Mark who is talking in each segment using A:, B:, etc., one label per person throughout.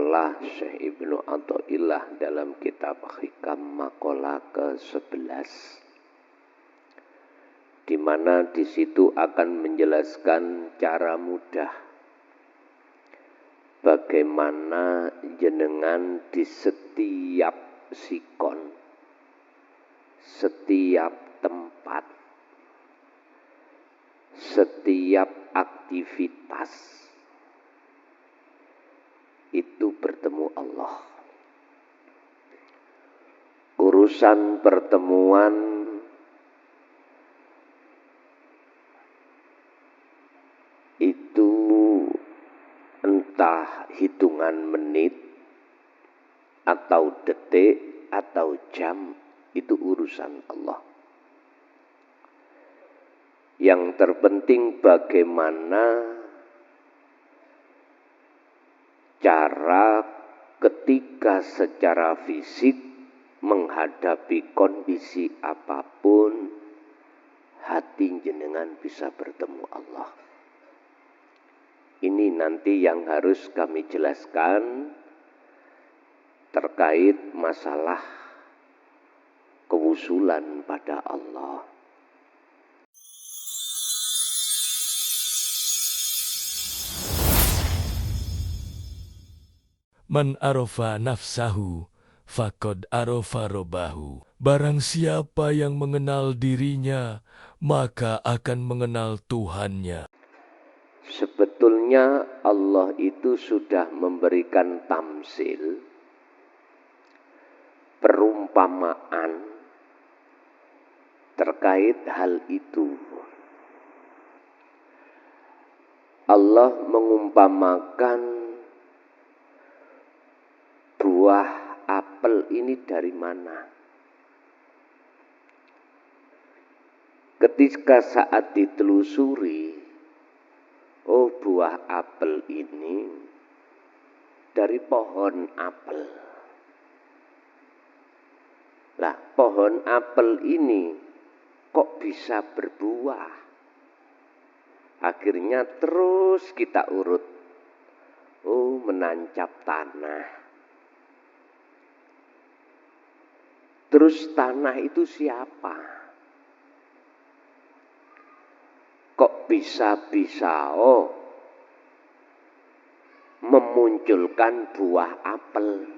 A: maqalah Syekh Ibnu Athaillah dalam kitab Hikam Maqalah ke-11, di mana di situ akan menjelaskan cara mudah bagaimana jenengan di setiap sikon, setiap tempat, setiap aktivitas itu bertemu Allah. Urusan pertemuan itu entah hitungan menit atau detik atau jam, itu urusan Allah. Yang terpenting bagaimana cara ketika secara fisik menghadapi kondisi apapun, hati jenengan bisa bertemu Allah. Ini nanti yang harus kami jelaskan terkait masalah kewusulan pada Allah.
B: Man arafa nafsahu faqad arafa robbahu. Barang siapa yang mengenal dirinya, maka akan mengenal Tuhannya.
A: Sebetulnya Allah itu sudah memberikan tamsil, perumpamaan terkait hal itu. Allah mengumpamakan buah apel ini dari mana? Ketika saat ditelusuri, oh buah apel ini dari pohon apel. Lah, pohon apel ini kok bisa berbuah? Akhirnya terus kita urut. Oh, menancap tanah. Terus tanah itu siapa? Kok bisa-bisa memunculkan buah apel?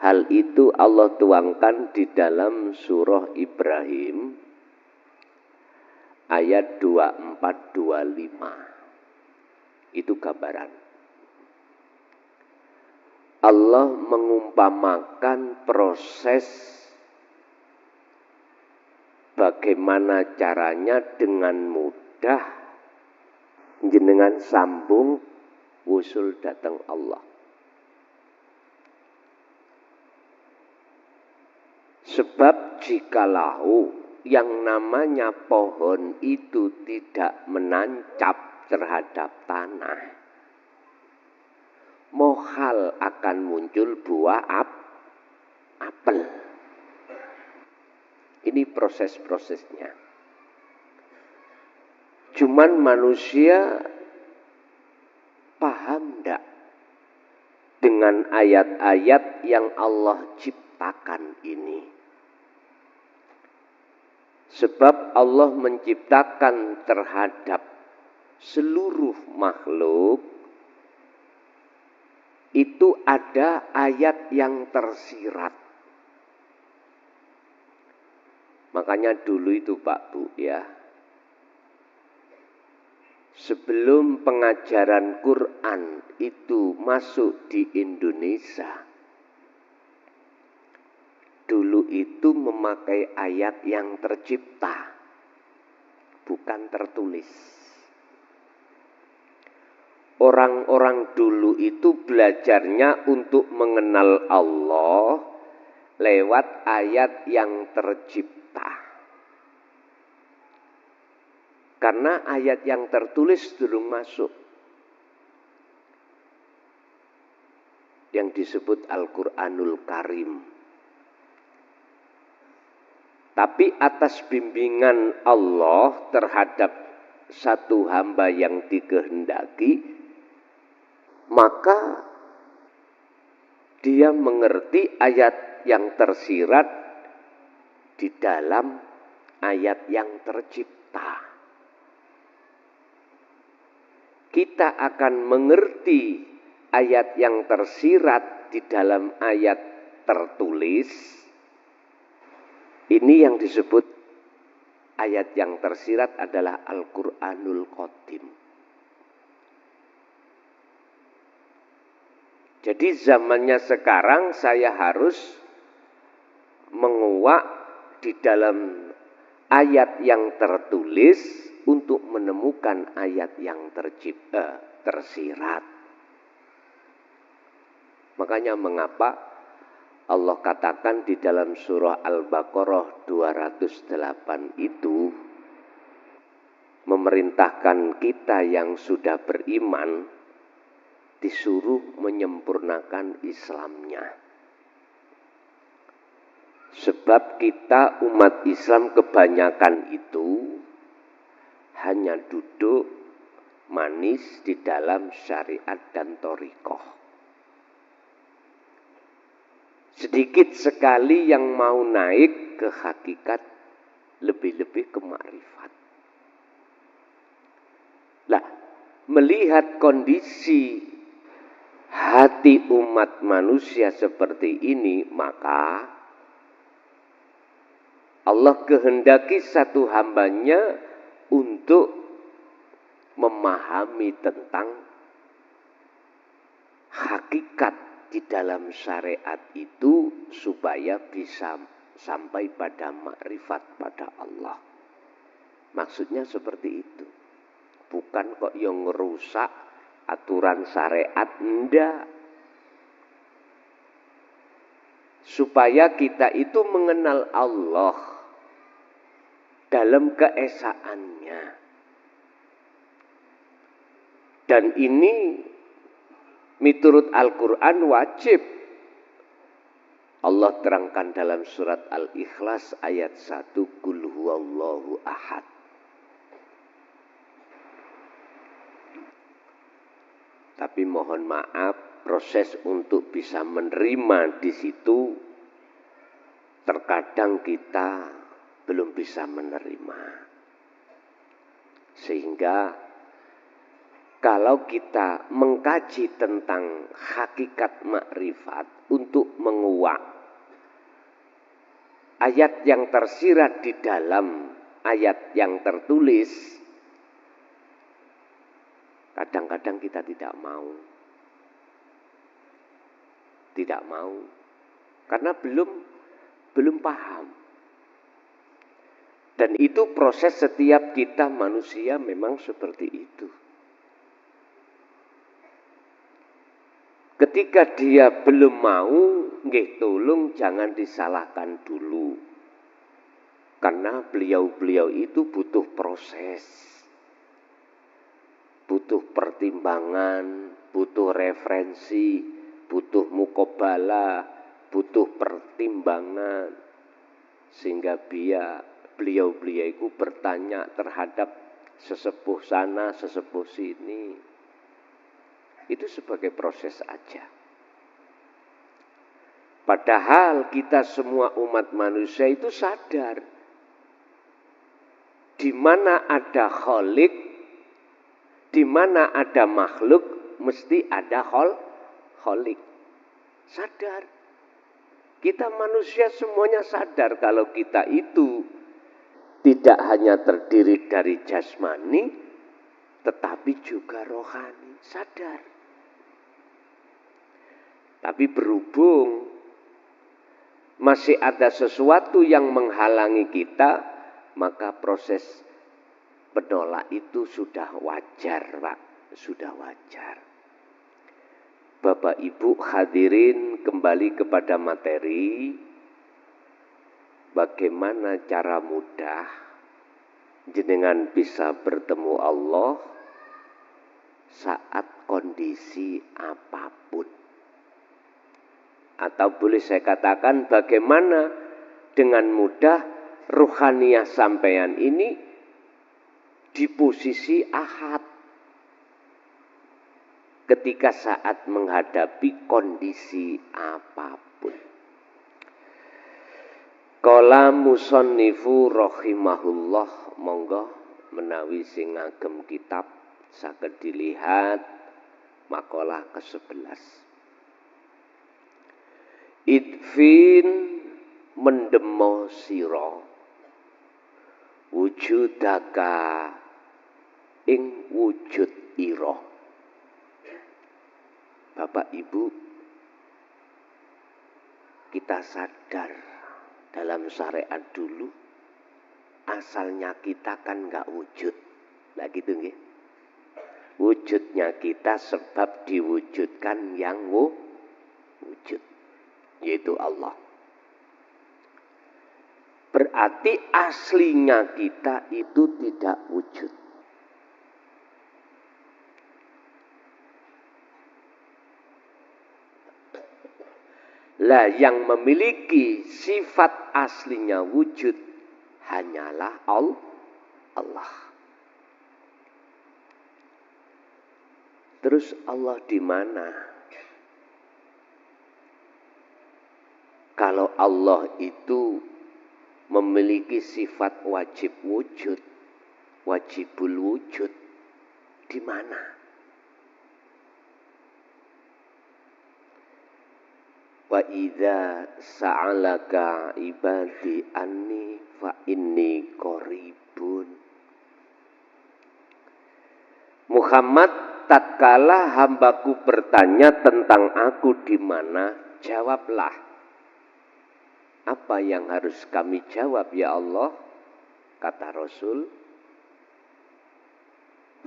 A: Hal itu Allah tuangkan di dalam surah Ibrahim ayat 24-25. Itu gambaran. Allah mengumpamakan proses bagaimana caranya dengan mudah jenengan sambung wusul datang Allah. Sebab jikalau yang namanya pohon itu tidak menancap terhadap tanah, mohal akan muncul buah apel. Ini proses-prosesnya. Cuman manusia paham enggak dengan ayat-ayat yang Allah ciptakan ini? Sebab Allah menciptakan terhadap seluruh makhluk itu ada ayat yang tersirat. Makanya dulu itu Pak Bu ya, sebelum pengajaran Quran itu masuk di Indonesia, dulu itu memakai ayat yang tercipta, bukan tertulis. Orang-orang dulu itu belajarnya untuk mengenal Allah lewat ayat yang tercipta. Karena ayat yang tertulis belum masuk. Yang disebut Al-Quranul Karim. Tapi atas bimbingan Allah terhadap satu hamba yang dikehendaki, maka dia mengerti ayat yang tersirat di dalam ayat yang tercipta. Kita akan mengerti ayat yang tersirat di dalam ayat tertulis. Ini yang disebut ayat yang tersirat adalah Al-Qur'anul Qadim. Jadi zamannya sekarang saya harus menguak di dalam ayat yang tertulis untuk menemukan ayat yang tersirat. Makanya mengapa Allah katakan di dalam surah Al-Baqarah 208 itu memerintahkan kita yang sudah beriman disuruh menyempurnakan Islamnya. Sebab kita umat Islam kebanyakan itu hanya duduk manis di dalam syariat dan thariqah. Sedikit sekali yang mau naik ke hakikat, lebih-lebih ke makrifat. Lah, melihat kondisi hati umat manusia seperti ini, maka Allah kehendaki satu hambanya untuk memahami tentang hakikat di dalam syariat itu supaya bisa sampai pada makrifat pada Allah. Maksudnya seperti itu. Bukan kok yang ngerusak aturan syariat, enggak. Supaya kita itu mengenal Allah dalam keesaannya. Dan ini miturut Al-Quran wajib. Allah terangkan dalam surat Al-Ikhlas ayat 1, Qul huwallahu ahad. Tapi mohon maaf, proses untuk bisa menerima di situ terkadang kita belum bisa menerima. Sehingga kalau kita mengkaji tentang hakikat makrifat untuk menguak ayat yang tersirat di dalam ayat yang tertulis, kadang-kadang kita tidak mau. Tidak mau. Karena belum paham. Dan itu proses setiap kita manusia memang seperti itu. Ketika dia belum mau, nggih tolong jangan disalahkan dulu. Karena beliau-beliau itu butuh proses. Butuh pertimbangan, butuh referensi, butuh mukobalah, butuh pertimbangan. Sehingga beliau-beliau itu bertanya terhadap sesepuh sana, sesepuh sini. Itu sebagai proses aja. Padahal kita semua umat manusia itu sadar. Di mana ada khalik, di mana ada makhluk, mesti ada khalik. Sadar. Kita manusia semuanya sadar kalau kita itu tidak hanya terdiri dari jasmani, tetapi juga rohani. Sadar. Tapi berhubung masih ada sesuatu yang menghalangi kita, maka proses penolak itu sudah wajar, Pak. Sudah wajar. Bapak Ibu hadirin, kembali kepada materi. Bagaimana cara mudah jenengan bisa bertemu Allah saat kondisi apapun. Atau boleh saya katakan bagaimana dengan mudah ruhaniyah sampean ini di posisi ahad. ketika saat menghadapi kondisi apapun. Qala musannifu rahimahullah, monggo menawi sing ngagem kitab saged dilihat makalah ke-11. Idfin mendemo sira wujudaka ing wujud ira. Bapak Ibu, kita sadar dalam syariat dulu asalnya kita kan enggak wujud. Lah gitu nggih. Wujudnya kita sebab diwujudkan yang wujud, yaitu Allah. Berarti aslinya kita itu tidak wujud. Lah yang memiliki sifat aslinya wujud hanyalah Allah. Terus Allah di mana? Kalau Allah itu memiliki sifat wajib wujud, wajibul wujud, di mana? Wa idza sa'alaka ibadi anni fa inni qaribun. Muhammad, tatkala hambaku bertanya tentang aku di mana, jawablah. Apa yang harus kami jawab ya Allah? Kata Rasul,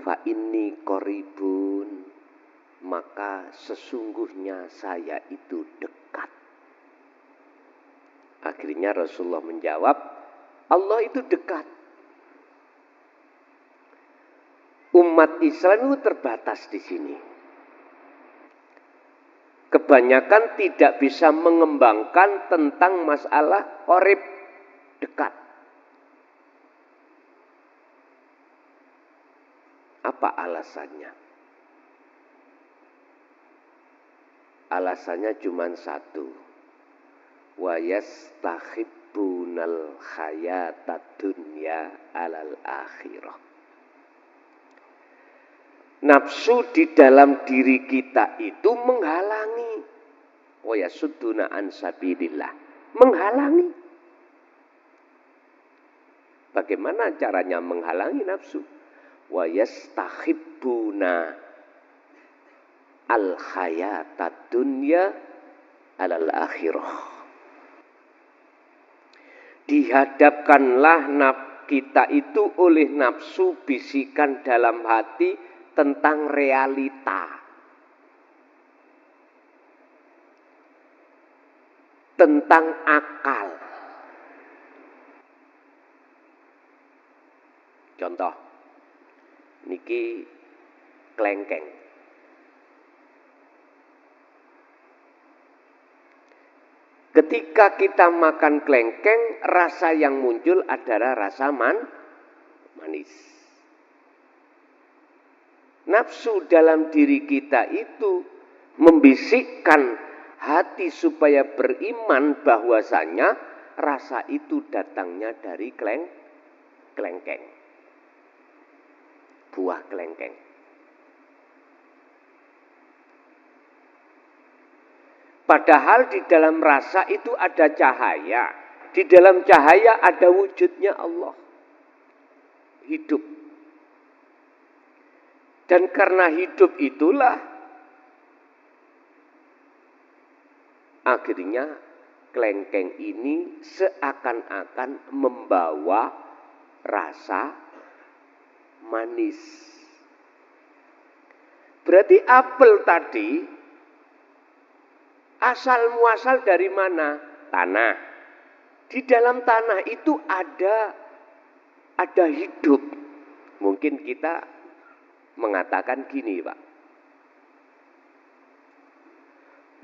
A: fa inni qaribun, maka sesungguhnya saya itu dekat. Akhirnya Rasulullah menjawab, Allah itu dekat. Umat Islam itu terbatas di sini. Kebanyakan tidak bisa mengembangkan tentang masalah qarib, dekat. Apa alasannya? Alasannya cuma satu. Wa yastahibbunal hayatad dunya alal akhirah. Nafsu di dalam diri kita itu menghalangi. Wa yasudduna an sabilillah. Menghalangi. Bagaimana caranya menghalangi nafsu? Wa yastahibbuna al hayatad dunya alal akhirah. Dihadapkanlah kita itu oleh nafsu bisikan dalam hati tentang realita, tentang akal. Contoh, niki klengkeng. Ketika kita makan klengkeng, rasa yang muncul adalah rasa manis. Nafsu dalam diri kita itu membisikkan hati supaya beriman bahwasanya rasa itu datangnya dari klengkeng. Buah klengkeng. Padahal di dalam rasa itu ada cahaya. Di dalam cahaya ada wujudnya Allah. Hidup. Dan karena hidup itulah akhirnya klengkeng ini seakan-akan membawa rasa manis. Berarti apel tadi asal muasal dari mana? Tanah. Di dalam tanah itu ada hidup. Mungkin kita mengatakan gini, Pak.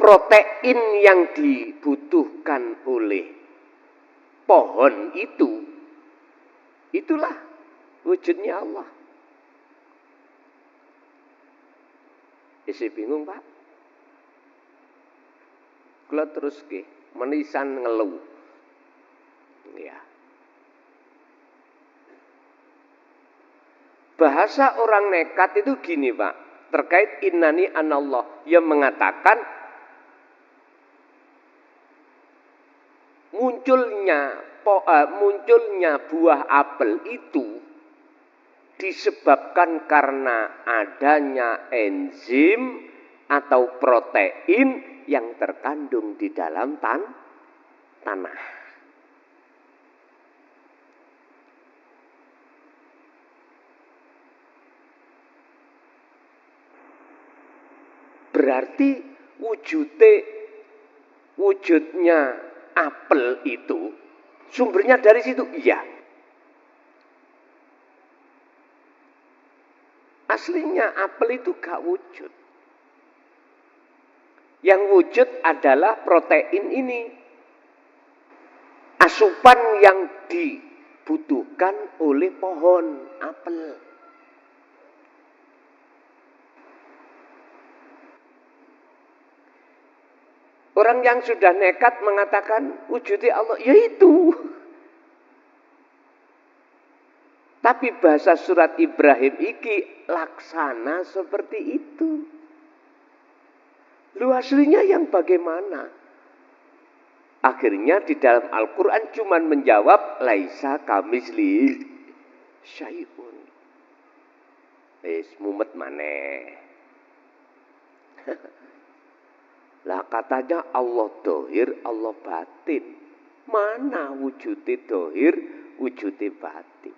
A: Protein yang dibutuhkan oleh pohon itu, itulah wujudnya Allah. Isi bingung, Pak. Kula terus menisan ngeluh. Ya. Bahasa orang nekat itu gini, Pak. Terkait innani anallah. Yang mengatakan munculnya buah apel itu disebabkan karena adanya enzim atau protein yang terkandung di dalam tanah. Berarti wujudnya apel itu sumbernya dari situ. Iya. Aslinya apel itu gak wujud. Yang wujud adalah protein ini. Asupan yang dibutuhkan oleh pohon apel. Orang yang sudah nekat mengatakan wujudnya Allah, yaitu. Tapi bahasa surat Ibrahim iki laksana seperti itu. Lu aslinya yang bagaimana? Akhirnya di dalam Al-Quran cuman menjawab laisa kamisli syai'un. Mumet maneh. Lah katanya Allah dohir, Allah batin. Mana wujudnya dohir, wujudnya batin.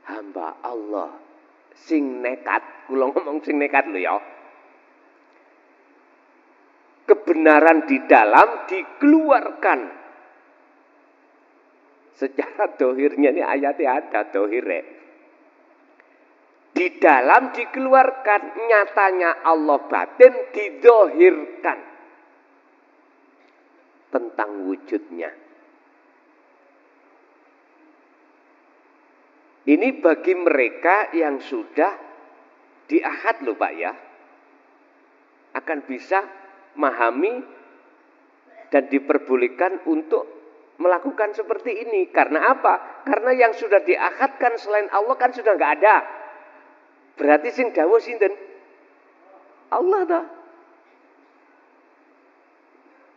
A: Hamba Allah sing nekat, kula ngomong sing nekat lho ya. Kebenaran di dalam dikeluarkan. Secara dohirnya ini ayatnya ada dohirnya. Di dalam dikeluarkan, nyatanya Allah batin didohirkan. Tentang wujudnya. Ini bagi mereka yang sudah diahad loh Pak ya. Akan bisa memahami dan diperbolehkan untuk melakukan seperti ini. Karena apa? Karena yang sudah diahadkan selain Allah kan sudah nggak ada. Berarti sing dawuh sinten? Allah ta.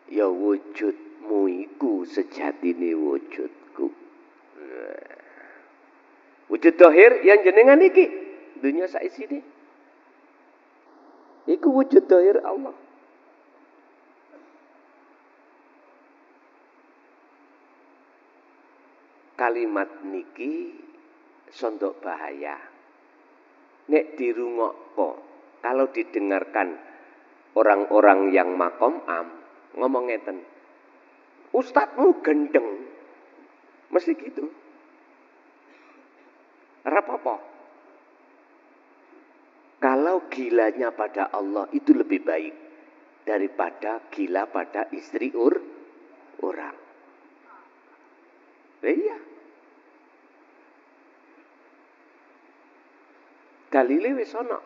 A: Ya wujudmu iku sejatine wujudku. Wujud dohir yang jenengan iki dunia saisine. Iku wujud dohir Allah. Kalimat niki sondok bahaya. Nek dirungokno, kalau didengarkan orang-orang yang makom ngomong ngeten. Ustadzmu gendeng. Mesti gitu. Apa-apa. Kalau gilanya pada Allah itu lebih baik daripada gila pada istri orang. Iya. Dalile wis ana.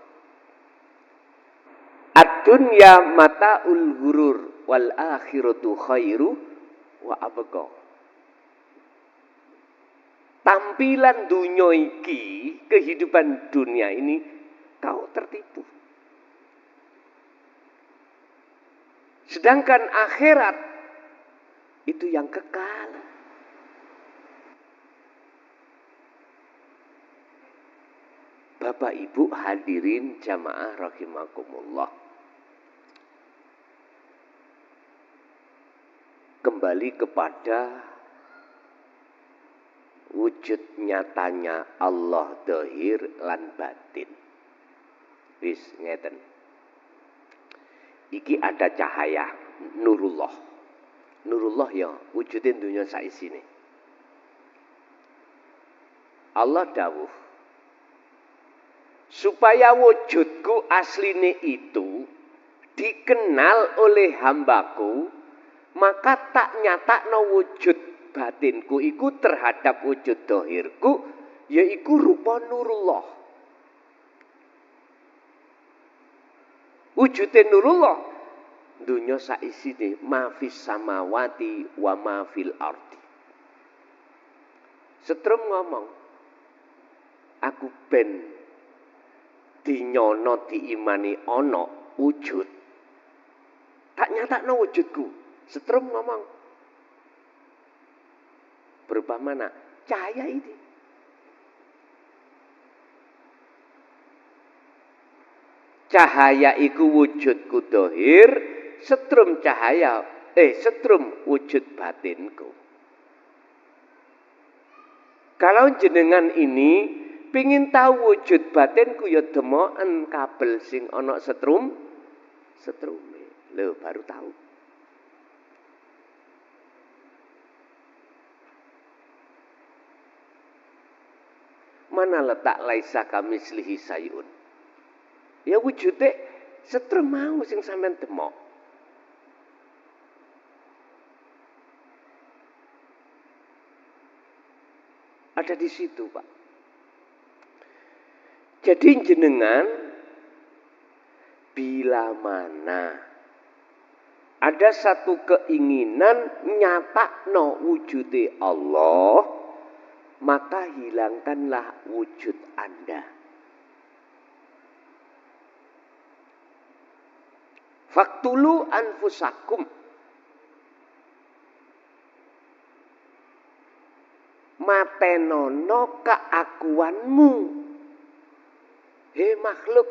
A: Ad-dunya mata'ul ghurur wal akhiratu khairu wa abqa. Tampilan dunia iki, kehidupan dunia ini, kau tertipu. Sedangkan akhirat, itu yang kekal. Bapak Ibu hadirin jamaah rahimakumullah. Kembali kepada wujud nyatanya Allah dohir lan batin. Wis ngeten. Iki ada cahaya nurullah. Nurullah ya wujudin dunia saisine. Allah dawuh supaya wujudku asline itu dikenal oleh hambaku, maka tak nyatakno wujud batinku iku terhadap wujud dohirku, yaiku rupa nurullah. Wujude nurullah dunya saisine mafis samawati wa mafil ardi. Setrum ngomong, aku ben dinyono diimani ana wujud. Tak nyatakno wujudku. Setrum ngomong. Berupa mana? Cahaya ini. Cahaya iku wujudku dohir, setrum wujud batinku. Kalau jenengan ini pingin tahu wujud batinku ya demoken kabel sing ana setrume. Lho baru tahu. Mana letak laisa kamislihi sayun? Ya wujude setrum mau sing sampean demok. Ada di situ, Pak. Jadi jenengan bila mana ada satu keinginan nyatakno wujude Allah, maka hilangkanlah wujud Anda. Faktulu anfusakum. Matenono keakuanmu. He makhluk.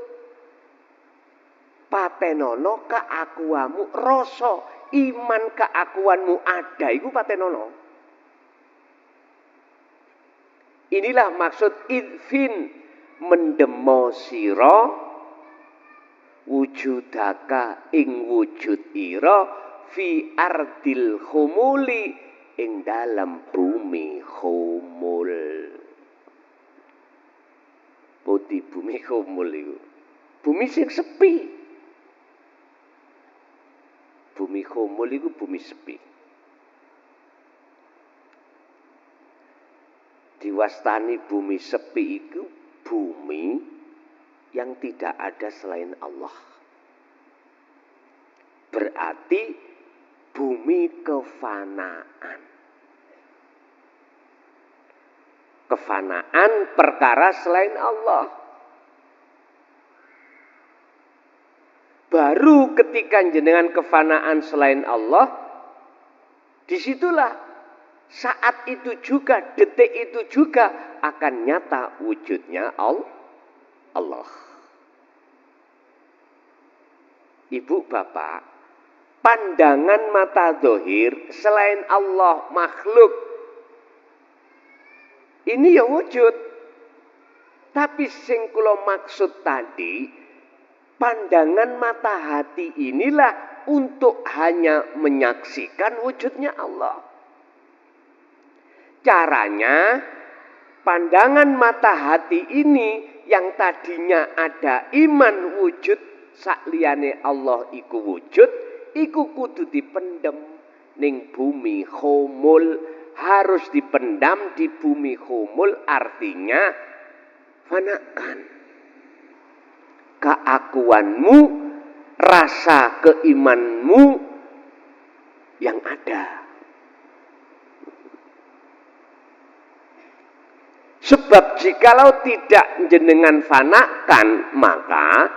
A: Patenono keakuanmu. Rasa iman keakuanmu ada. Iku patenono. Inilah maksud idfin mendemo sira wujudaka ing wujud ira fi ardil khumuli ing dalam bumi khumul. Putih bumi khumul itu. Bumi sing sepi. Bumi khumul itu bumi sepi. Diwastani bumi sepi itu bumi yang tidak ada selain Allah. Berarti bumi kefanaan. Kefanaan perkara selain Allah. Baru ketika jenengan kefanaan selain Allah, disitulah saat itu juga, detik itu juga akan nyata wujudnya Allah. Ibu bapak, pandangan mata dohir selain Allah makhluk. Ini ya wujud. Tapi sing kula maksud tadi, pandangan mata hati inilah untuk hanya menyaksikan wujudnya Allah. Caranya, pandangan mata hati ini yang tadinya ada iman wujud sakliyane Allah iku wujud, iku kudu dipendem ning bumi khumul, harus dipendam di bumi khumul, artinya fanakan keakuanmu, rasa keimanmu yang ada. Sebab jikalau tidak jenengan fanakan, maka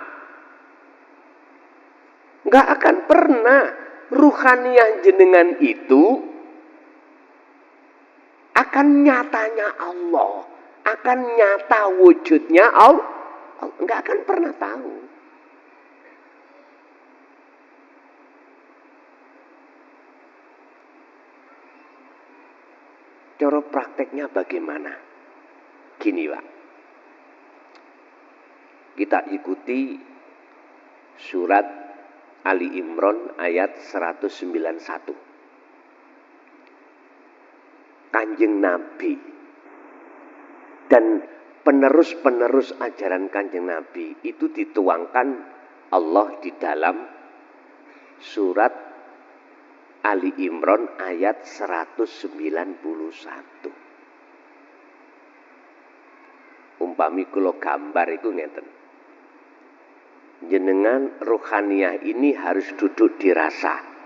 A: nggak akan pernah ruhaniyah jenengan itu akan nyatanya Allah, akan nyata wujudnya Allah, nggak akan pernah tahu. Cara prakteknya bagaimana? Gini Pak, kita ikuti surat Ali Imran ayat 191. Kanjeng Nabi dan penerus-penerus ajaran Kanjeng Nabi itu dituangkan Allah di dalam surat Ali Imran ayat 191. Umpami kula gambar iku ngeten. jenengan ruhaniyah ini harus duduk di rasa.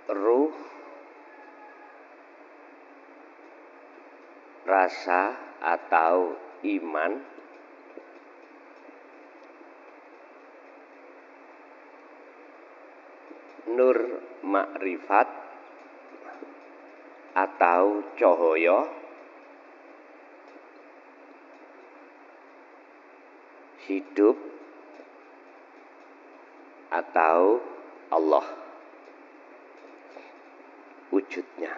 A: Ruh, rasa atau iman nur makrifat atau cahaya hidup atau Allah wujudnya,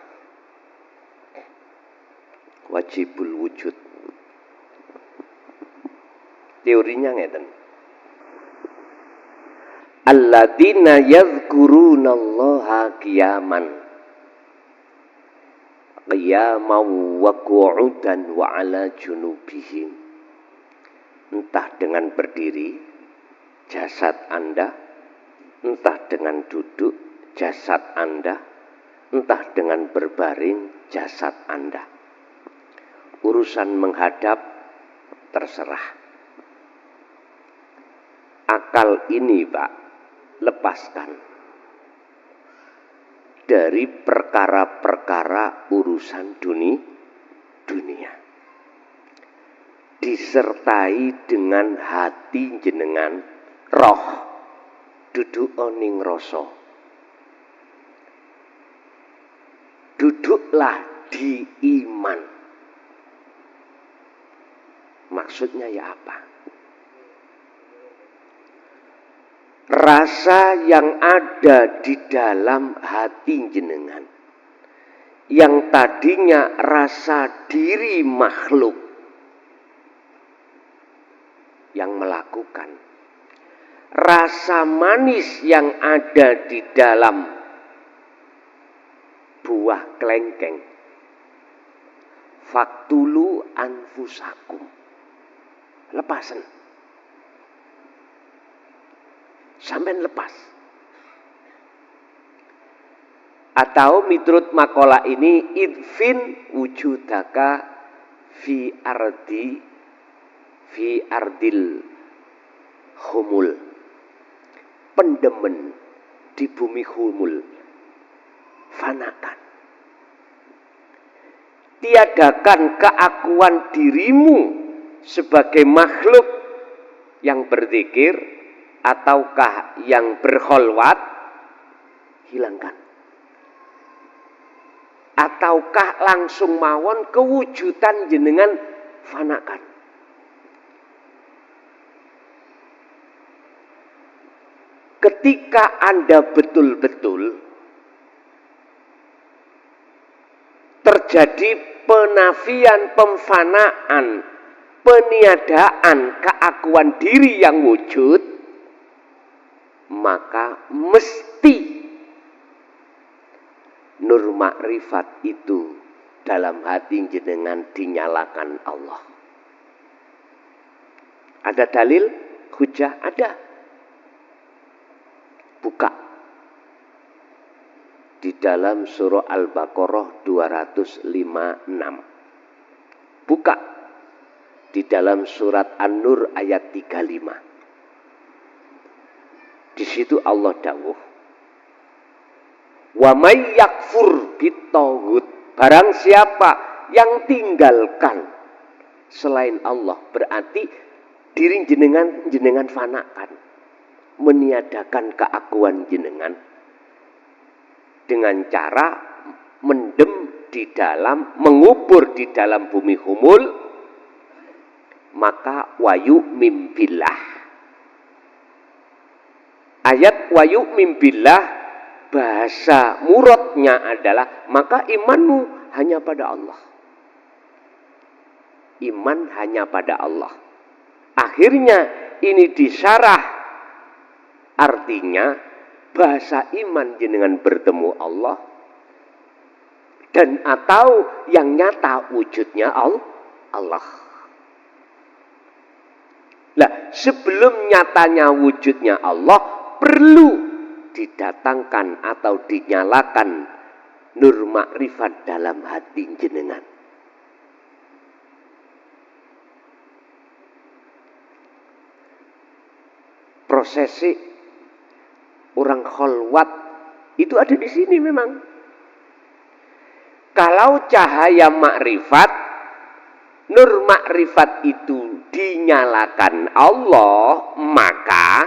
A: wajibul wujud. Teorinya ngeten. Alladzina yadhkurunallaha qiyaman wa qu'udan wa ala junubihim. Entah dengan berdiri jasad Anda, entah dengan duduk jasad Anda, entah dengan berbaring jasad Anda. Urusan menghadap terserah. Akal ini, Pak, lepaskan dari perkara-perkara urusan dunia. Disertai dengan hati jenengan, roh, duduk oning rasa. Duduklah di iman. Maksudnya ya apa? Rasa yang ada di dalam hati jenengan, yang tadinya rasa diri makhluk yang melakukan, rasa manis yang ada di dalam buah kelengkeng, faktulu anfusakum, lepasan, sampean lepas. Atau miturut makalah ini, idfin wujudaka fi ardil humul, pendemen di bumi humul, fanakan. Tiadakan keakuan dirimu sebagai makhluk yang berzikir ataukah yang berkholwat, hilangkan. Ataukah langsung mawon kewujudan jenengan fanakan. Ketika Anda betul-betul terjadi penafian, pemfanaan, peniadaan keakuan diri yang wujud, maka mesti nur makrifat itu dalam hati jenengan dinyalakan Allah. Ada dalil, hujah? Ada. Buka di dalam surah Al-Baqarah 256. Buka di dalam surat An-Nur ayat 35. Di situ Allah dawuh, wa may yakfur bitaghut, barang siapa yang tinggalkan selain Allah, berarti diri jenengan fanakan, meniadakan keakuan jenengan dengan cara mendem di dalam, mengubur di dalam bumi humul, maka wayu mimbillah. Ayat wayu mimbillah bahasa muradnya adalah maka imanmu hanya pada Allah. Iman hanya pada Allah. Akhirnya ini disyarah, artinya bahasa iman jenengan bertemu Allah, dan atau yang nyata wujudnya Allah. Nah, sebelum nyatanya wujudnya Allah, perlu didatangkan atau dinyalakan nur makrifat dalam hati jenengan. Prosesi orang kholwat itu ada di sini memang. Kalau cahaya makrifat, nur makrifat itu dinyalakan Allah, maka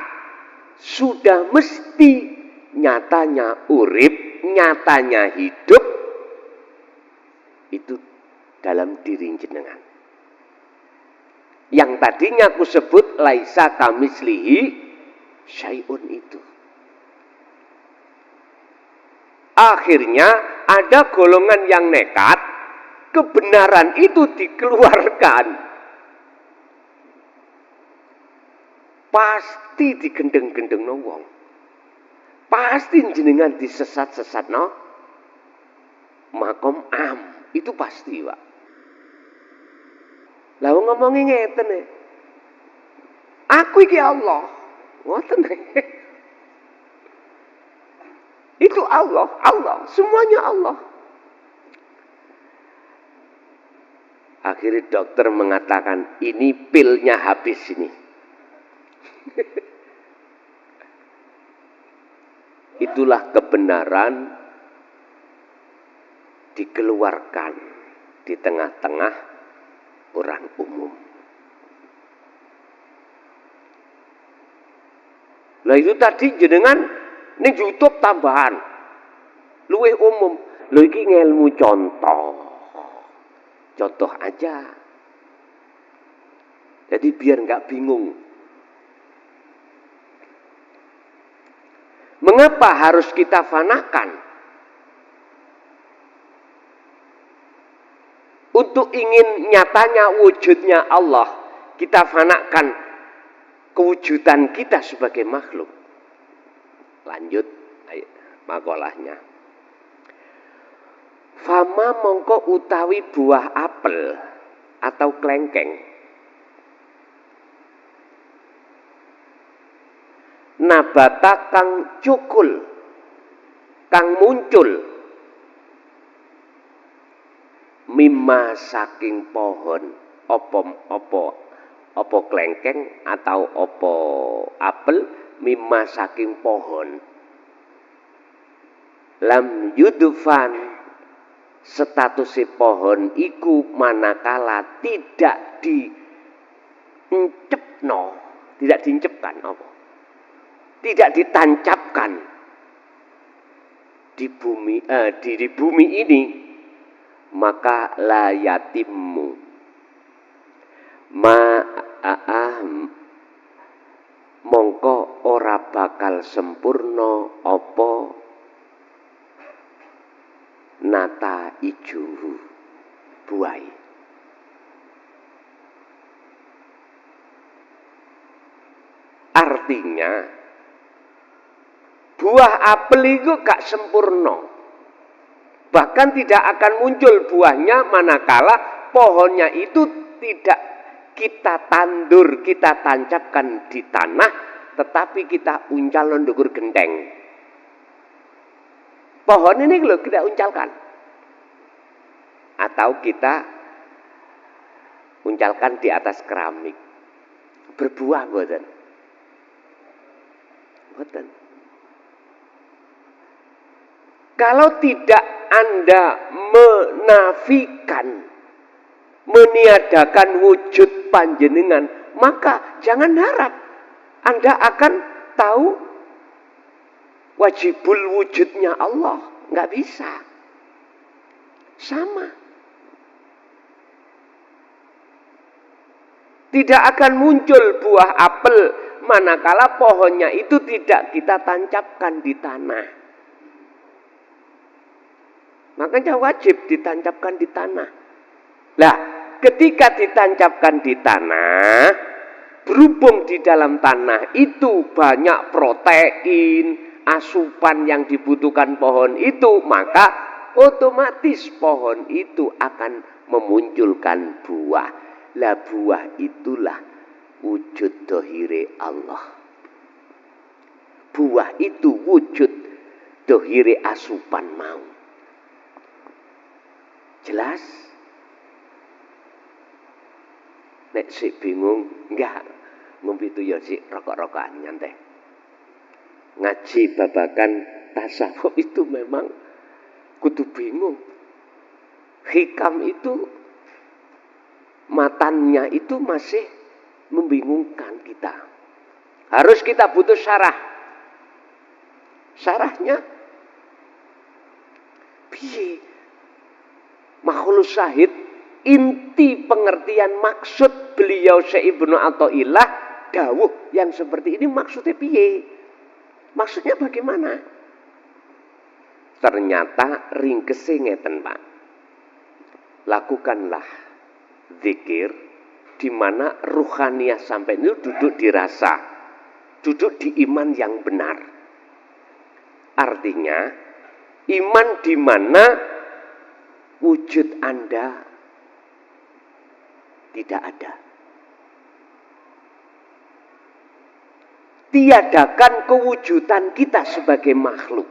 A: sudah mesti nyatanya urip, nyatanya hidup itu dalam diri jenengan. Yang tadinya aku sebut laisa kamislihi syai'un itu. Akhirnya ada golongan yang nekat, kebenaran itu dikeluarkan. Pasti digendeng-gendeng wong. Pasti jenengan disesat-sesat no. Makom am, itu pasti, Pak. Lalu ngomongin ngeten nih. Aku iki Allah. Ngoten nih. Itu Allah, semuanya Allah. Akhirnya dokter mengatakan, ini pilnya habis ini. Itulah kebenaran dikeluarkan di tengah-tengah orang umum. Lah itu tadi jenengan ini YouTube tambahan, luwih umum. Lho iki ngelmu contoh aja. Jadi biar nggak bingung. Mengapa harus kita fanakan? Untuk ingin nyatanya wujudnya Allah, kita fanakan kewujudan kita sebagai makhluk. Lanjut makolahnya. Fama mongko utawi buah apel atau klengkeng. Nabata kang cukul, kang muncul. Mimma saking pohon, opo klengkeng atau opo apel, mimma saking pohon. Lam yudufan, status pohon iku manakala tidak diencepno, tidak diencepkan apa? Tidak ditancapkan di bumi ini, maka la yatimmu mongko ora bakal sempurna apa nata ijuhu buai. Artinya buah apel itu gak sempurna. Bahkan tidak akan muncul buahnya manakala pohonnya itu tidak kita tandur, kita tancapkan di tanah, tetapi kita uncal ndukur genteng. Pohon ini loh kita uncalkan. Atau kita uncalkan di atas keramik. Berbuah mboten? Mboten. Kalau tidak Anda menafikan, meniadakan wujud panjenengan, maka jangan harap Anda akan tahu wajibul wujudnya Allah. Nggak bisa. Sama. Tidak akan muncul buah apel manakala pohonnya itu tidak kita tancapkan di tanah. Makanya wajib ditancapkan di tanah. Lah, ketika ditancapkan di tanah, berhubung di dalam tanah itu banyak protein, asupan yang dibutuhkan pohon itu, maka otomatis pohon itu akan memunculkan buah. Lah buah itulah wujud dohire Allah. Buah itu wujud dohire asupan mau. Jelas? Nek sik bingung, enggak. Ngombe itu ya sik rokok-rokokan nyantai. Ngaji babakan tasawuf itu memang kudu bingung. Hikam itu matannya itu masih membingungkan kita. Harus kita butuh syarah. Syarahnya piye? Makhluk syahid inti pengertian maksud beliau Syekh Ibnu Athaillah dawuh yang seperti ini maksudnya piye? Maksudnya bagaimana? Ternyata ringkese ngeten, Pak. Lakukanlah zikir di mana ruhaniyah sampai itu duduk di rasa, duduk di iman yang benar. Artinya iman di mana wujud Anda tidak ada. Tiadakan kewujudan kita sebagai makhluk.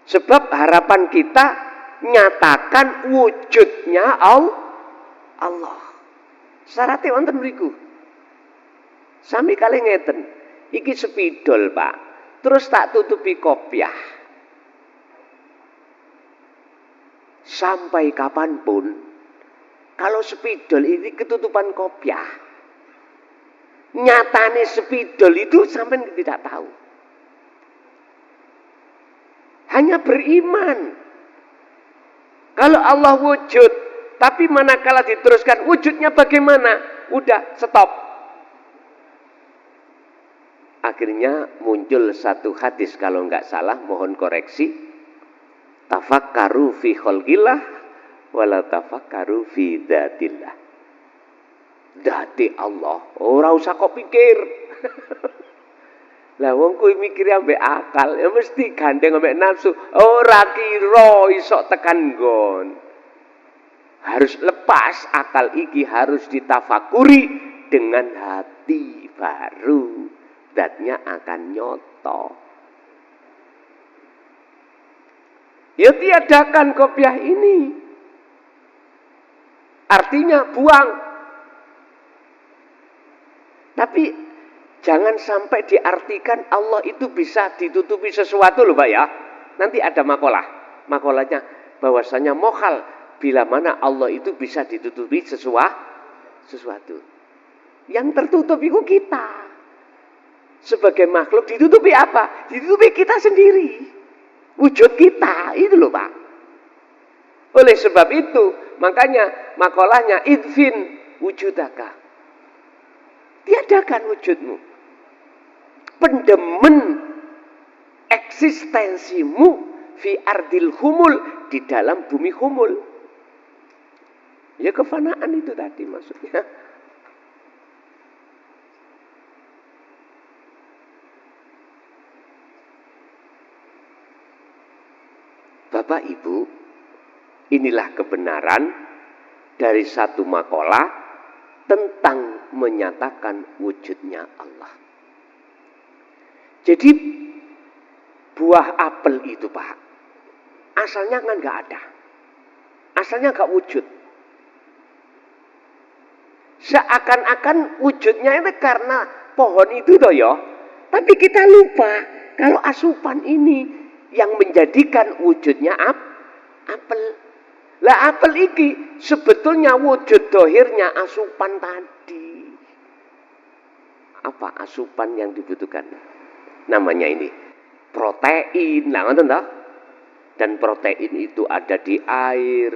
A: Sebab harapan kita nyatakan wujudnya Allah. Syaratnya wonten mriku. Sami kali ngeten. Iki spidol, Pak. Terus tak tutupi kopiah. Sampai kapanpun, kalau spidol ini ketutupan kopiah, nyatane spidol itu sampai tidak tahu. Hanya beriman. Kalau Allah wujud, tapi manakala diteruskan wujudnya bagaimana? Udah, stop. Akhirnya muncul satu hadis kalau enggak salah, mohon koreksi. Tafakkaru fi khalqillah wala tafakkaru fi dzatillah. Dzati Allah, ora usah kok pikir. Lah wong kuwi mikir ambek akal, ya mesti gandeng ambek nafsu. Ora kira iso tekan nggon. Harus lepas akal iki, harus ditafakuri dengan hati, baru zatnya akan nyoto. Ya tiadakan kopiah ini. Artinya buang. Tapi jangan sampai diartikan Allah itu bisa ditutupi sesuatu loh Pak ya. Nanti ada makalah. Makalahnya bahwasanya mokhal bila mana Allah itu bisa ditutupi sesuatu. Yang tertutup itu kita. Sebagai makhluk ditutupi apa? Ditutupi kita sendiri. Wujud kita. Itu loh Pak. Oleh sebab itu, makanya makalahnya idfin wujudaka. Tiadakan wujudmu. Pendemen eksistensimu fi ardil humul, di dalam bumi humul. Ya kefanaan itu tadi maksudnya. Bapak Ibu, inilah kebenaran dari satu makalah tentang menyatakan wujudnya Allah. Jadi buah apel itu Pak, asalnya kan nggak ada, asalnya nggak wujud. Seakan-akan wujudnya itu karena pohon itu toh ya. Tapi kita lupa kalau asupan ini yang menjadikan wujudnya apel. Lah apel iki sebetulnya wujud dohirnya asupan tadi. Apa asupan yang dibutuhkan? Namanya ini protein. Lah ngoten toh? Dan protein itu ada di air.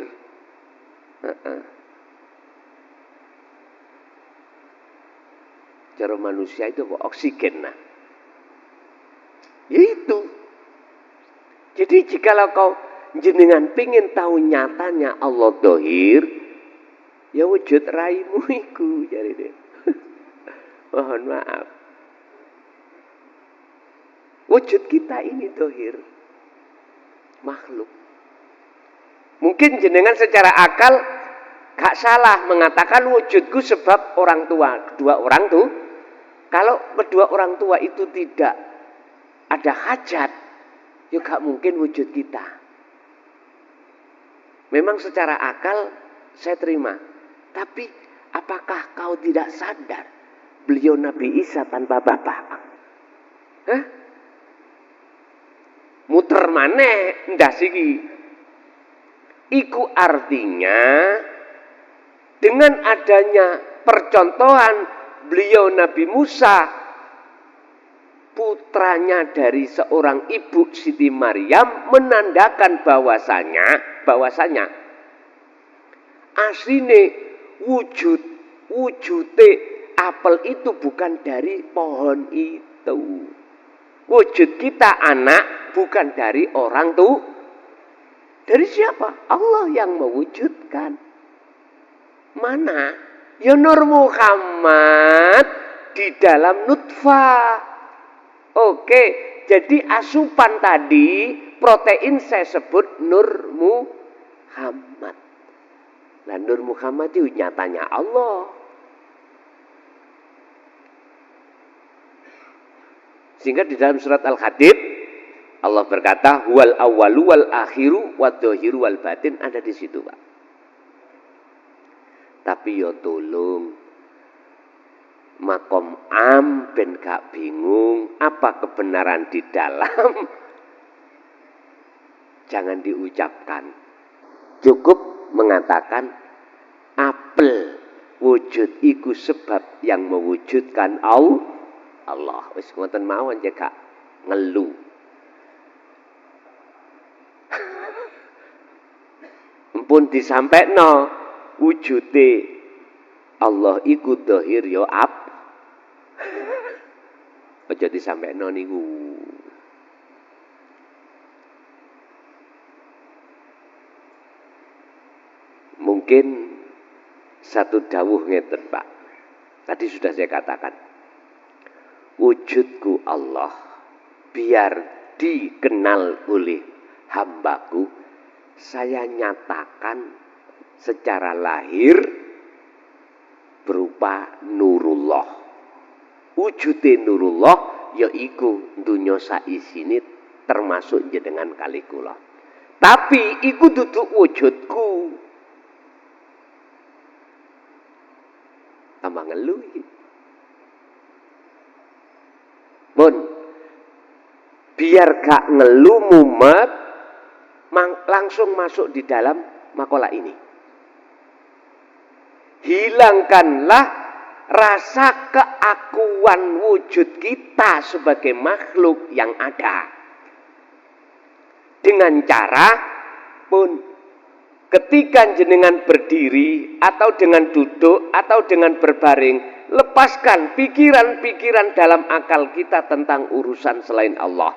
A: Cara manusia itu oksigen. Nah. Ya itu. Jadi jikalau kau jenengan pingin tahu nyatanya Allah dohir, ya wujud raimu iku jadi deh. Mohon maaf. Wujud kita ini dohir. makhluk. Mungkin jenengan secara akal gak salah mengatakan wujudku sebab orang tua, kedua orang tuh. Kalau kedua orang tua itu tidak ada hajat, ya gak mungkin wujud kita. Memang secara akal saya terima. Tapi apakah kau tidak sadar beliau Nabi Isa tanpa bapak? Hah? Muter maneh ndas iki. Iku artinya dengan adanya percontohan beliau Nabi Musa, putranya dari seorang ibu Siti Maryam, menandakan bahwasanya asline wujude apel itu bukan dari pohon itu. Wujud kita anak bukan dari orang tuh. Dari siapa? Allah yang mewujudkan. Mana? Ya Nur Muhammad di dalam nutfah. Oke, jadi asupan tadi protein saya sebut Nur Muhammad. Nah, Nur Muhammad itu nyatanya Allah. Sehingga di dalam surat Al-Hadid Allah berkata, wal awwalu wal akhiru wad dhahiru wal batin, ada di situ, Pak. Tapi ya tolong, makom am ben gak bingung apa kebenaran di dalam. Jangan diucapkan. Cukup mengatakan apel wujud iku sebab yang mewujudkan Allah. Wis ngoten mawon ya gak ngelu. Pun disampaikno wujude Allah iku dhahir ya ab. Aja disampaikno niku. Mungkin satu dawuh ngeten, Pak. Tadi sudah saya katakan. Wujudku Allah biar dikenal oleh hambaku, saya nyatakan secara lahir berupa Nurullah. Wujude Nurullah yaiku dunya saisine termasuk jenengan kali kula. Tapi iku duduk wujudku. Tambah ngelu iki. Mun biar gak ngelu mumet, langsung masuk di dalam makalah ini. Hilangkanlah rasa keakuan wujud kita sebagai makhluk yang ada. Dengan cara pun ketika jenengan berdiri atau dengan duduk atau dengan berbaring, lepaskan pikiran-pikiran dalam akal kita tentang urusan selain Allah.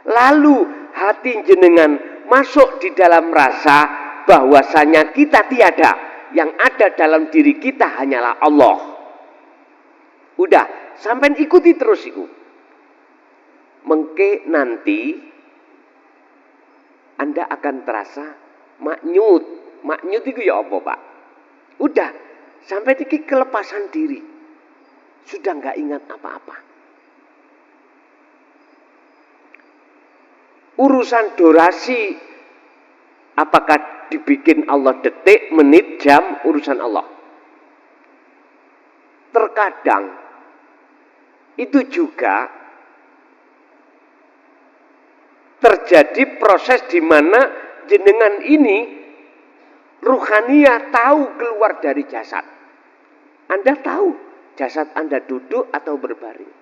A: Lalu hati jenengan masuk di dalam rasa bahwasanya kita tiada, yang ada dalam diri kita hanyalah Allah. Udah, sampai ikuti terus iku. Mengke nanti Anda akan terasa maknyut. Maknyut itu ya apa, Pak? Udah, sampai iki kelepasan diri. Sudah enggak ingat apa-apa. Urusan durasi, apakah dibikin Allah detik, menit, jam, urusan Allah. Terkadang itu juga terjadi proses di mana jenengan ini ruhaniyah tahu keluar dari jasad. Anda tahu jasad Anda duduk atau berbaring.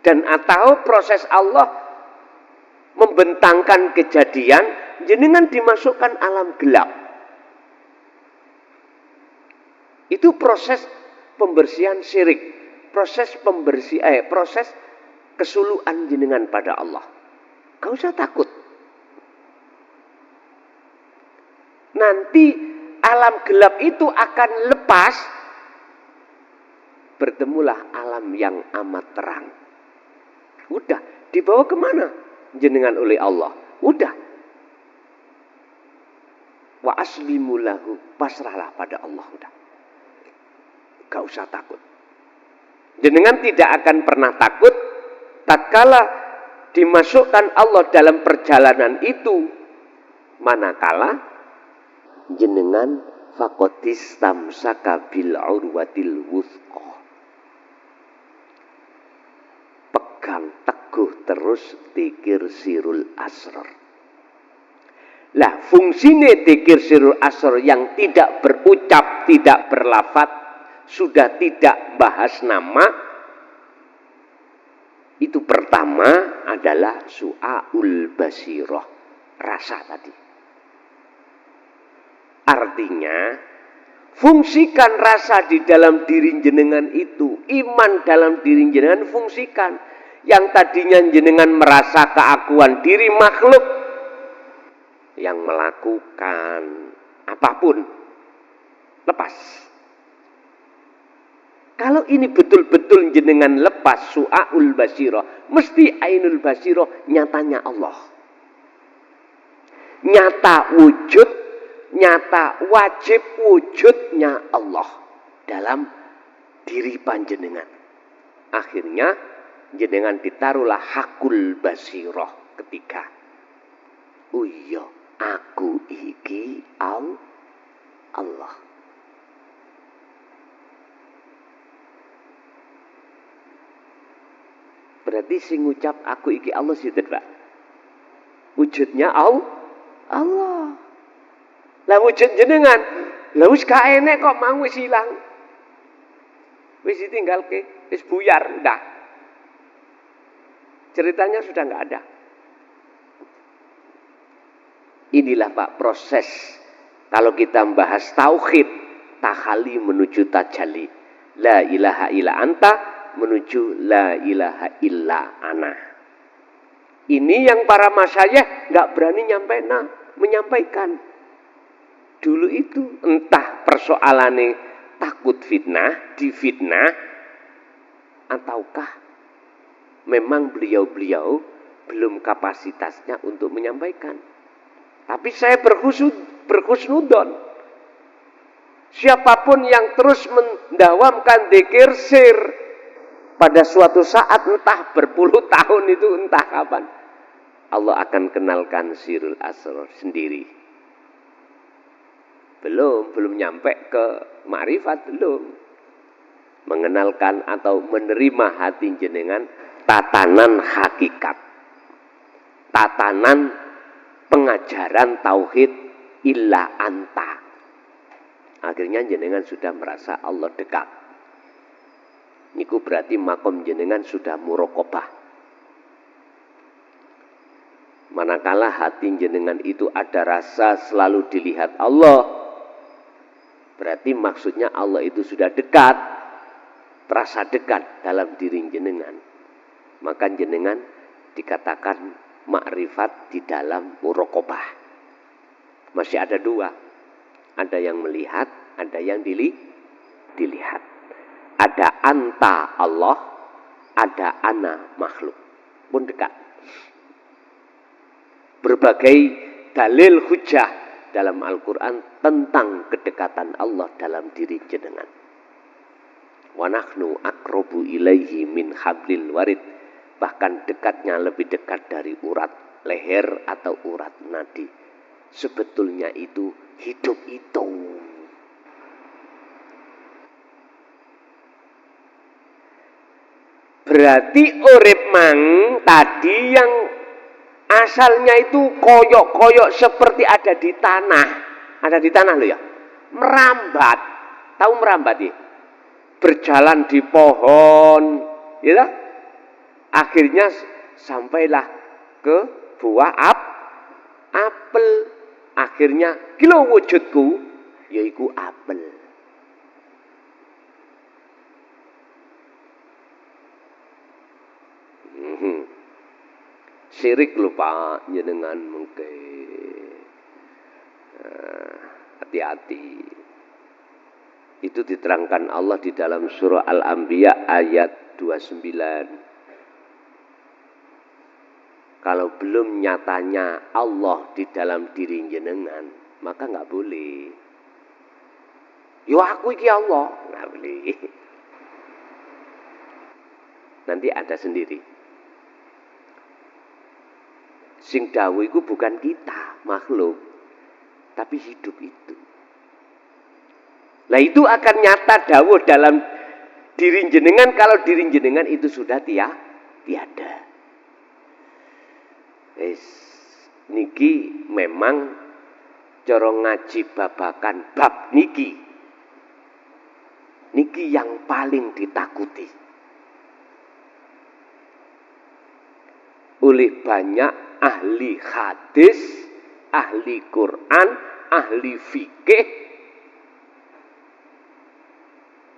A: Dan atau proses Allah membentangkan kejadian, jenengan dimasukkan alam gelap. Itu proses pembersihan syirik, proses proses kesuluhan jenengan pada Allah. Gak usah takut. Nanti alam gelap itu akan lepas, bertemulah alam yang amat terang. Udah, dibawa kemana? Jenengan oleh Allah. Udah, wa aslimu lahu, pasrahlah pada Allah udah. Gak usah takut. Jenengan tidak akan pernah takut tatkala dimasukkan Allah dalam perjalanan itu, manakala jenengan faqatis tamsaka bil urwatil wuthqa, pegang teguh terus dzikir sirul asrar. Lah fungsine dzikir sirul asrar yang tidak berucap, tidak berlafaz, sudah tidak bahas nama, itu pertama adalah su'aul basirah, rasa tadi. Artinya, fungsikan rasa di dalam diri jenengan itu, iman dalam diri jenengan fungsikan. Yang tadinya jenengan merasa keakuan diri makhluk, yang melakukan apapun, lepas. Kalau ini betul-betul jenengan lepas su'aul basirah, mesti ainul basirah nyatanya Allah. Nyata wujud, nyata wajib wujudnya Allah dalam diri panjenengan. Akhirnya jenengan ditaruhlah hakul basirah ketiga. Oh iya, aku iki Allah. Berarti sing ngucap aku iki Allah sinten, Pak? Wujudnya Allah. Lah wujud jenengan, lah wis gak enek kok mang wis ilang. Wis ditinggalke, wis buyar ndah. Ceritanya sudah enggak ada. Inilah Pak proses kalau kita membahas tauhid, tahalli menuju tajalli. La ilaha illa anta menuju la ilaha illa ana. Ini yang para masyayikh enggak berani menyampaikan. Dulu itu entah persoalannya takut fitnah, difitnah, ataukah memang beliau-beliau belum kapasitasnya untuk menyampaikan. Tapi saya berhusnudon. Siapapun yang terus mendawamkan dzikir sir, pada suatu saat entah berpuluh tahun itu entah kapan, Allah akan kenalkan sirul asrar sendiri. Belum nyampe ke makrifat, belum. Mengenalkan atau menerima hati jenengan tatanan hakikat. Tatanan pengajaran tauhid illa anta. Akhirnya jenengan sudah merasa Allah dekat. Niku berarti makom jenengan sudah muraqabah. Manakala hati jenengan itu ada rasa selalu dilihat Allah, berarti maksudnya Allah itu sudah dekat, terasa dekat dalam diri jenengan. Maka jenengan dikatakan makrifat di dalam muraqabah. Masih ada dua. Ada yang melihat, ada yang dilihat. Ada anta Allah, ada ana makhluk. Pun dekat. Berbagai dalil hujah dalam Al-Quran tentang kedekatan Allah dalam diri jenengan. Wa nahnu aqrabu ilaihi min hablil warid. Bahkan dekatnya lebih dekat dari urat leher atau urat nadi. Sebetulnya itu hidup itu. Berarti urip mang tadi yang asalnya itu koyok-koyok seperti ada di tanah. Ada di tanah loh ya. Merambat. Tahu merambat ya? Berjalan di pohon. Ya. Akhirnya sampailah ke buah apel. Akhirnya kilo wujudku yaiku apel. Syirik lupa jenengan mungkin. Hati-hati. Itu diterangkan Allah di dalam surah Al-Anbiya ayat 29. Kalau belum nyatanya Allah di dalam diri jenengan, maka nggak boleh. Yo aku iki Allah, nggak boleh. Nanti ada sendiri. Sing dawuh iku bukan kita, makhluk, tapi hidup itu. Nah itu akan nyata dawuh dalam diri jenengan kalau diri jenengan itu sudah tiada. Niki memang cara ngaji babakan bab niki yang paling ditakuti oleh banyak ahli hadis, ahli Quran, ahli fikih,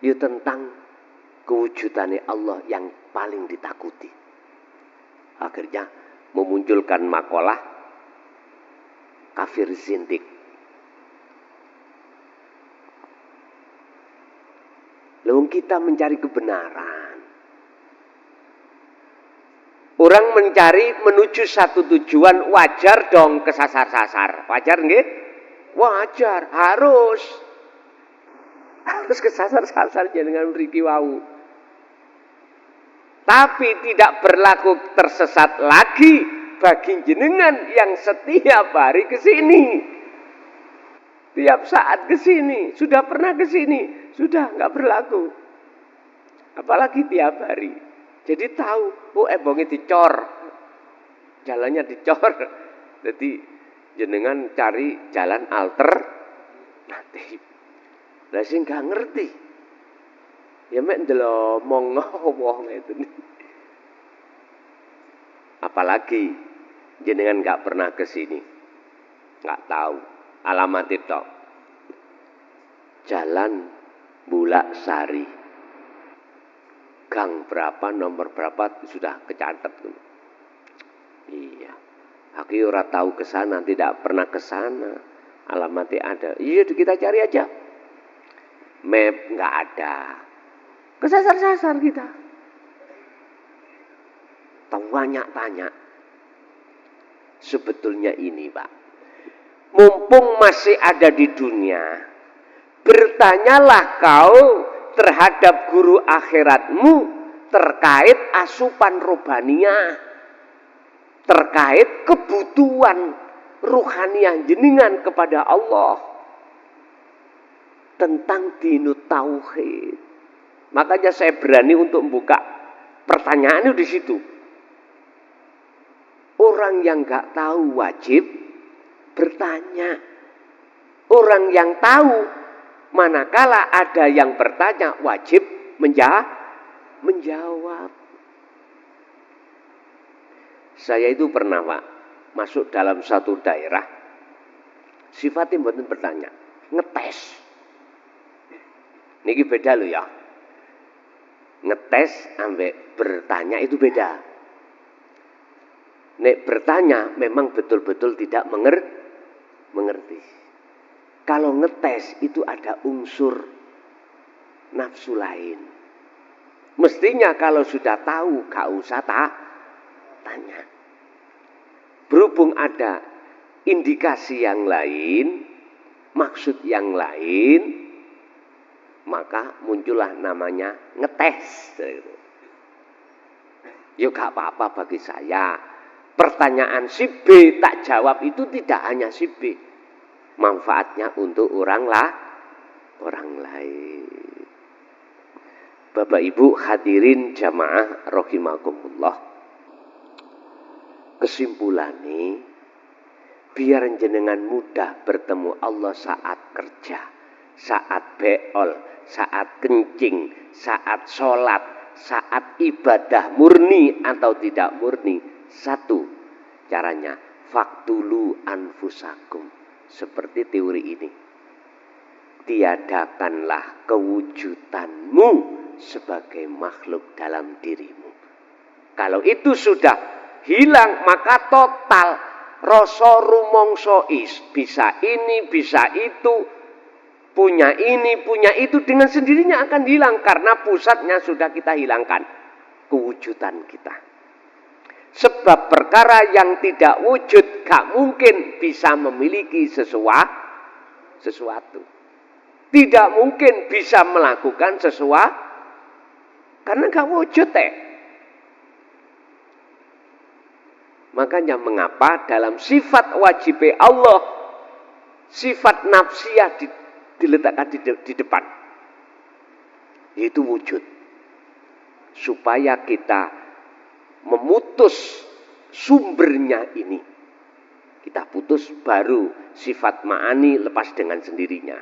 A: ya tentang kewujudannya Allah yang paling ditakuti. Akhirnya memunculkan makalah kafir zindik. Lalu kita mencari kebenaran. Orang mencari menuju satu tujuan, wajar dong kesasar-sasar. Wajar nggih? Wajar, harus kesasar-sasar dengan mriki wau. Tapi tidak berlaku tersesat lagi bagi jenengan yang setiap hari ke sini. Tiap saat ke sini, sudah pernah ke sini, sudah enggak berlaku. Apalagi tiap hari. Jadi tahu, ebonge dicor. Jalannya dicor. Jadi jenengan cari jalan alternatif. Lah sing gak ngerti. Ya mek ndelomong wong itu. Apalagi jenengan gak pernah ke sini. Gak tahu alamat itu. Jalan Bulak Sari. Gang berapa, nomor berapa sudah kecatat. Iya. Aku ora tahu ke sana, tidak pernah ke sana. Alamatnya ada. Iya, kita cari aja. Map nggak ada. Kesasar-sasar kita. Tanya. Sebetulnya ini, Pak. Mumpung masih ada di dunia, bertanyalah kau terhadap guru akhiratmu terkait asupan rohaniah, terkait kebutuhan ruhaniah jenengan kepada Allah, tentang dinut tauhid. Makanya saya berani untuk membuka pertanyaan itu di situ. Orang yang nggak tahu wajib bertanya. Orang yang tahu, manakala ada yang bertanya, wajib menjawab. Saya itu pernah, Pak, masuk dalam satu daerah, sifatnya mboten bertanya, ngetes. Niki beda loh ya. Ngetes ambek bertanya itu beda. Nek bertanya memang betul-betul tidak mengerti. Kalau ngetes itu ada unsur nafsu lain. Mestinya kalau sudah tahu gak usah tanya. Berhubung ada indikasi yang lain, maksud yang lain, maka muncullah namanya ngetes. Ya gak apa-apa bagi saya. Pertanyaan si B tak jawab itu tidak hanya si B. Manfaatnya untuk orang lain. Bapak Ibu hadirin jamaah rahimakumullah. Kesimpulannya, biar jenengan mudah bertemu Allah saat kerja, saat beol, saat kencing, saat sholat, saat ibadah murni atau tidak murni. Satu caranya, faktulu anfusakum. Seperti teori ini. Tiadakanlah kewujudanmu sebagai makhluk dalam dirimu. Kalau itu sudah hilang, maka total rasa rumangsa bisa ini, bisa itu, punya ini, punya itu dengan sendirinya akan hilang karena pusatnya sudah kita hilangkan, kewujudan kita. Sebab perkara yang tidak wujud gak mungkin bisa memiliki sesuatu. sesuatu. Tidak mungkin bisa melakukan sesuatu karena gak wujud Makanya mengapa dalam sifat wajib Allah, sifat nafsiyah diletakkan di depan, yaitu wujud. Supaya kita memutus sumbernya ini. Kita putus baru sifat ma'ani lepas dengan sendirinya.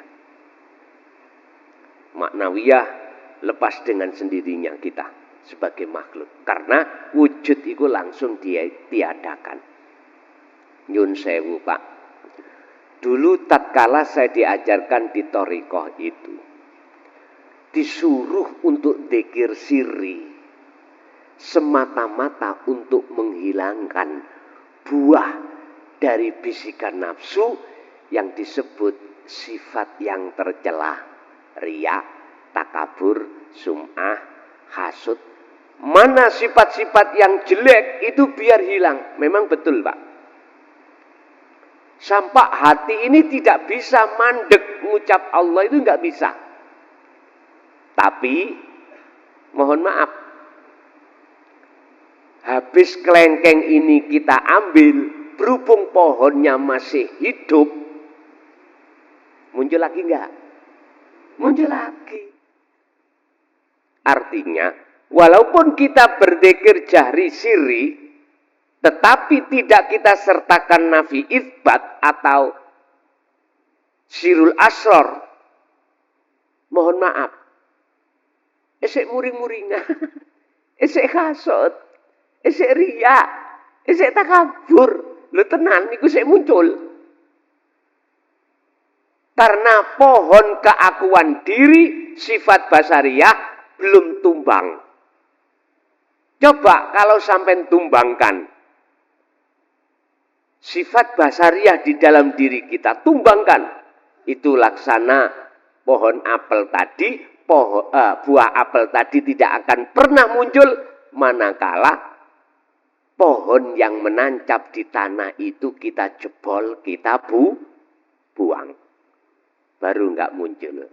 A: Maknawiyah lepas dengan sendirinya kita sebagai makhluk. Karena wujud itu langsung diadakan. Nyun sewu Pak. Dulu tatkala saya diajarkan di thariqah itu, disuruh untuk dzikir sirri semata-mata untuk menghilangkan buah dari bisikan nafsu yang disebut sifat yang tercela, riya, takabur, sum'ah, hasud. Mana sifat-sifat yang jelek itu biar hilang. Memang betul Pak. Sampai hati ini tidak bisa mandek mengucap Allah itu enggak bisa. Tapi mohon maaf, habis kelengkeng ini kita ambil, berhubung pohonnya masih hidup, muncul lagi enggak? Muncul lagi. Artinya, walaupun kita berzikir jahri sirri, tetapi tidak kita sertakan nafi itsbat atau sirul asror, mohon maaf, esek muring-muringan, esek hasud, esek riya, esek takabur, lu tenan niku sik muncul. Karena pohon keakuan diri sifat basariyah belum tumbang. Coba kalau sampai tumbangkan sifat basariyah di dalam diri kita, tumbangkan. Itu laksana pohon apel tadi, buah apel tadi tidak akan pernah muncul manakala pohon yang menancap di tanah itu kita jebol, kita buang. Baru enggak muncul.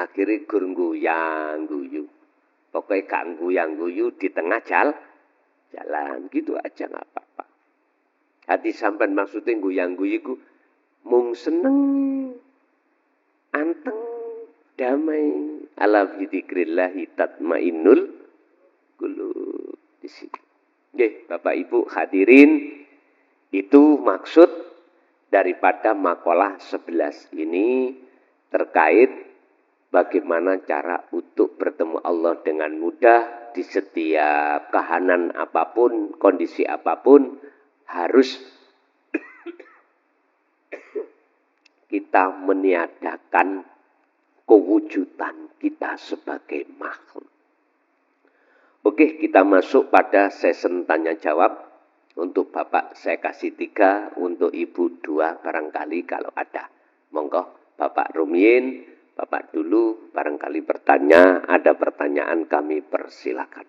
A: Akhirnya gur guyang guyu. Pokoknya gak guyang guyu di tengah jalan. Gitu aja gak apa-apa. Hati sampean maksudnya guyang guyu mung seneng, anteng, damai. Ala bidzikrillahi tatmainnul qulub. Di sini. Nggih, Bapak Ibu hadirin, itu maksud daripada makalah 11 ini terkait bagaimana cara untuk bertemu Allah dengan mudah di setiap kahanan apapun, kondisi apapun, harus kita meniadakan kewujudan kita sebagai makhluk. Oke, kita masuk pada sesi tanya jawab. Untuk Bapak saya kasih 3, untuk Ibu 2 barangkali kalau ada. Monggo Bapak Rumyin, Bapak dulu barangkali bertanya, ada pertanyaan kami persilakan.